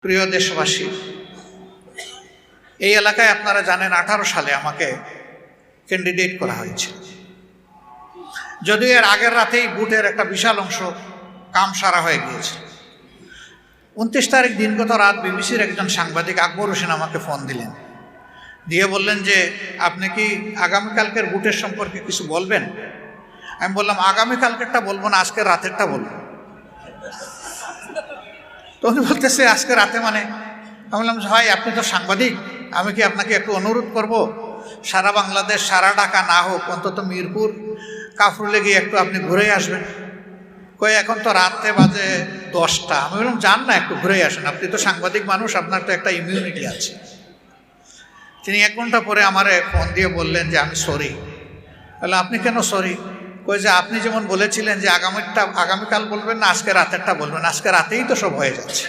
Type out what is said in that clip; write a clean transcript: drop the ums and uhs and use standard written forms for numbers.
প্রিয় দেশবাসী, এই এলাকায় আপনারা জানেন 18 সালে আমাকে ক্যান্ডিডেট করা হয়েছে। যদিও এর আগের রাতেই বুথের একটা বিশাল অংশ কাম সারা হয়ে গিয়েছে। 29 তারিখ দিনগত রাত বিবিসির একজন সাংবাদিক আকবর হোসেন আমাকে ফোন দিলেন, দিয়ে বললেন যে আপনি কি আগামীকালকের বুথের সম্পর্কে কিছু বলবেন? আমি বললাম আগামীকালকেরটা বলবো না, আজকে রাতেরটা বলবো। তো উনি বলতেছে আজকে রাতে মানে? আমি বললাম ভাই আপনি তো সাংবাদিক, আমি কি আপনাকে একটু অনুরোধ করব, সারা বাংলাদেশ সারা ঢাকা না হোক অন্তত মিরপুর কাফরুলে গিয়ে একটু আপনি ঘুরে আসবেন। কই এখন তো রাতে বাজে 10টা। আমি বললাম যান না, একটু ঘুরে আসেন, আপনি তো সাংবাদিক মানুষ, আপনার তো একটা ইমিউনিটি আছে। তিনি 1 ঘন্টা পরে আমারে ফোন দিয়ে বললেন যে আমি সরি। বললাম আপনি কেন সরি? কই যে আপনি যেমন বলেছিলেন যে আগামীকাল বলবেন না, আজকে রাতেরটা বলবেন, আজকে রাতেই তো সব হয়ে যাচ্ছে।